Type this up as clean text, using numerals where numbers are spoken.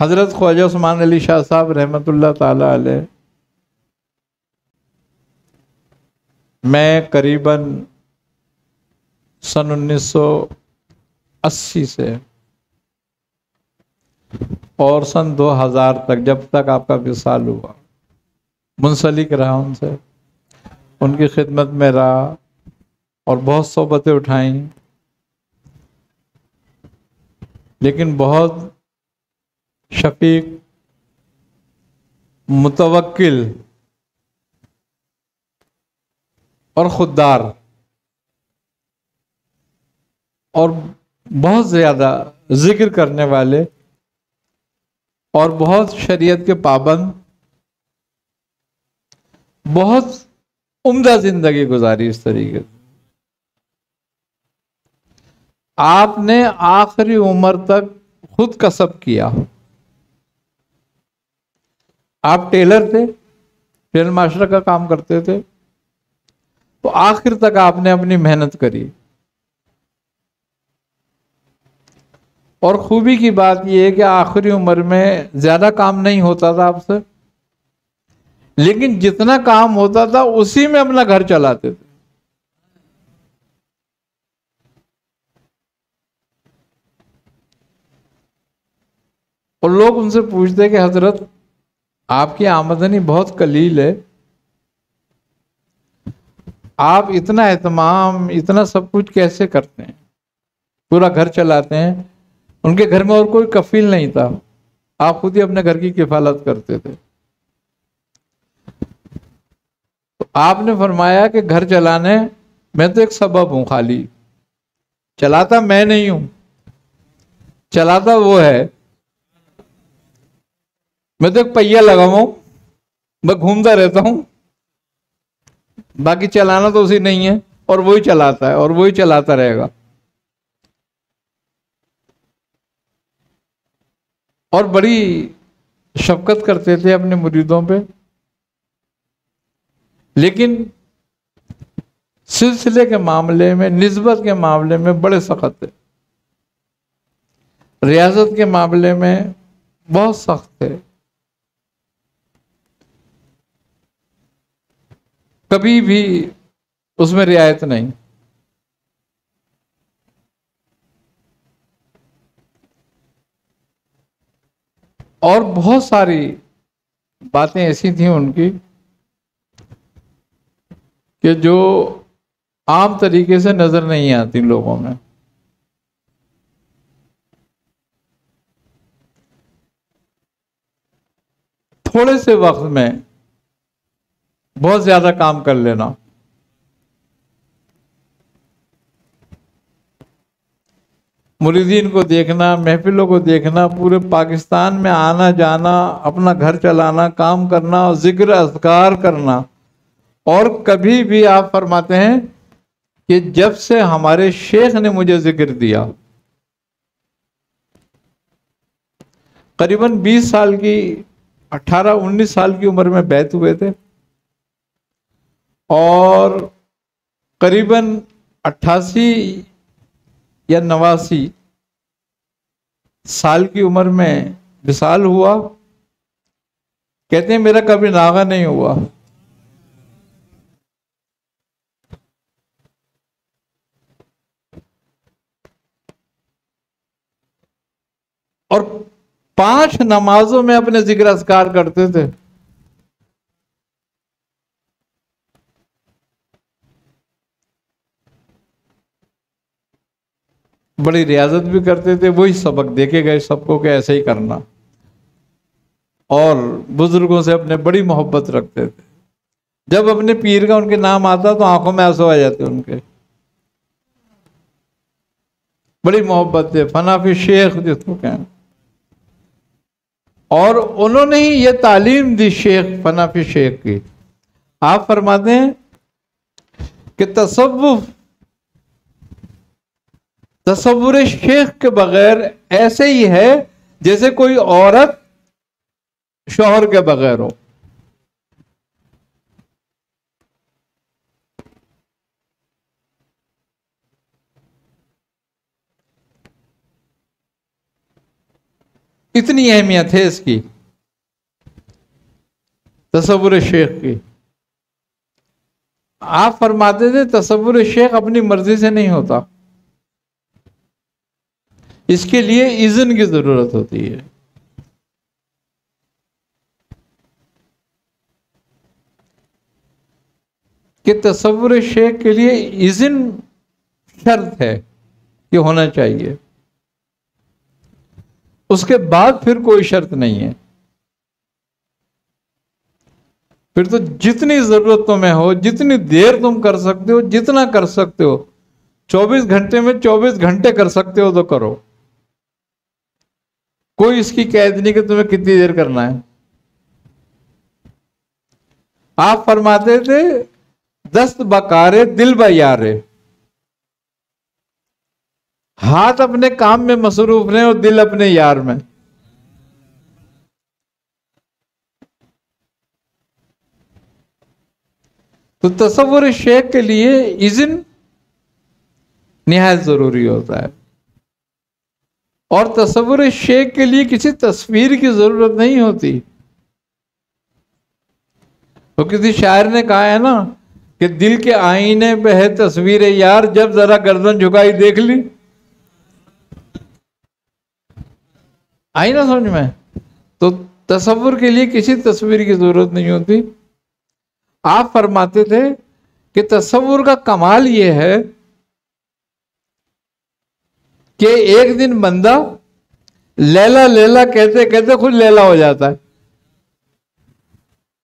حضرت خواجہ عثمان علی شاہ صاحب رحمۃ اللہ تعالی علیہ، میں قریباً سن 1980 سے اور سن 2000 تک، جب تک آپ کا وصال ہوا، منسلک رہا ان سے، ان کی خدمت میں رہا اور بہت صحبتیں اٹھائیں، لیکن بہت شفیق، متوکل اور خوددار اور بہت زیادہ ذکر کرنے والے اور بہت شریعت کے پابند، بہت عمدہ زندگی گزاری اس طریقے سے۔ آپ نے آخری عمر تک خود کسب کیا۔ آپ ٹیلر تھے، ٹیلر ماسٹر کا کام کرتے تھے، تو آخر تک آپ نے اپنی محنت کری۔ اور خوبی کی بات یہ ہے کہ آخری عمر میں زیادہ کام نہیں ہوتا تھا آپ سے، لیکن جتنا کام ہوتا تھا اسی میں اپنا گھر چلاتے تھے۔ اور لوگ ان سے پوچھتے کہ حضرت آپ کی آمدنی بہت قلیل ہے، آپ اتنا اہتمام، اتنا سب کچھ کیسے کرتے ہیں، پورا گھر چلاتے ہیں؟ ان کے گھر میں اور کوئی کفیل نہیں تھا، آپ خود ہی اپنے گھر کی کفالت کرتے تھے۔ تو آپ نے فرمایا کہ گھر چلانے میں تو ایک سبب ہوں، خالی چلاتا میں نہیں ہوں، چلاتا وہ ہے، میں تو ایک پہیا لگا ہوں، میں گھومتا رہتا ہوں، باقی چلانا تو اسی نہیں ہے، اور وہی چلاتا ہے اور وہی چلاتا رہے گا۔ اور بڑی شفقت کرتے تھے اپنے مریدوں پہ، لیکن سلسلے کے معاملے میں، نسبت کے معاملے میں بڑے سخت تھے، ریاضت کے معاملے میں بہت سخت تھے، کبھی بھی اس میں رعایت نہیں۔ اور بہت ساری باتیں ایسی تھیں ان کی کہ جو عام طریقے سے نظر نہیں آتی لوگوں میں۔ تھوڑے سے وقت میں بہت زیادہ کام کر لینا، مریدین کو دیکھنا، محفلوں کو دیکھنا، پورے پاکستان میں آنا جانا، اپنا گھر چلانا، کام کرنا اور ذکر اذکار کرنا۔ اور کبھی بھی آپ فرماتے ہیں کہ جب سے ہمارے شیخ نے مجھے ذکر دیا، قریباً 20 سال کی، 18-19 سال کی عمر میں بیعت ہوئے تھے، اور قریباً 88 یا 89 سال کی عمر میں وصال ہوا۔ کہتے ہیں میرا کبھی ناغہ نہیں ہوا، اور 5 نمازوں میں اپنے ذکر اذکار کرتے تھے۔ بڑی ریاضت بھی کرتے تھے، وہی سبق دے کے گئے سب کو کہ ایسے ہی کرنا، اور بزرگوں سے اپنے بڑی محبت رکھتے تھے۔ جب اپنے پیر کا ان کے نام آتا تو آنکھوں میں آنسو آ جاتے ان کے، بڑی محبت تھے، فنا فی شیخ جس کو کہیں۔ اور انہوں نے ہی یہ تعلیم دی شیخ فنا فی شیخ کی۔ آپ فرماتے ہیں کہ تصور شیخ کے بغیر ایسے ہی ہے جیسے کوئی عورت شوہر کے بغیر ہو۔ اتنی اہمیت ہے اس کی، تصور شیخ کی۔ آپ فرماتے تھے تصور شیخ اپنی مرضی سے نہیں ہوتا، اس کے لیے اذن کی ضرورت ہوتی ہے۔ کہ تصور شیخ کے لیے اذن شرط ہے کہ ہونا چاہیے، اس کے بعد پھر کوئی شرط نہیں ہے۔ پھر تو جتنی ضرورت تمہیں ہو، جتنی دیر تم کر سکتے ہو، جتنا کر سکتے ہو، 24 گھنٹے میں 24 گھنٹے کر سکتے ہو تو کرو، کوئی اس کی قید نہیں کہ تمہیں کتنی دیر کرنا ہے۔ آپ فرماتے تھے دست بکارے دل بیارے، ہاتھ اپنے کام میں مصروف رہیں اور دل اپنے یار میں۔ تو تصور شیخ کے لیے اذن نہایت ضروری ہوتا ہے، اور تصور شیخ کے لیے کسی تصویر کی ضرورت نہیں ہوتی۔ تو کسی شاعر نے کہا ہے نا کہ دل کے آئینے پہ ہے تصویر یار، جب ذرا گردن جھکائی دیکھ لی۔ آئی نا سمجھ میں؟ تو تصور کے لیے کسی تصویر کی ضرورت نہیں ہوتی۔ آپ فرماتے تھے کہ تصور کا کمال یہ ہے کہ ایک دن بندہ لیلا لیلا کہتے کہتے خود لیلا ہو جاتا ہے۔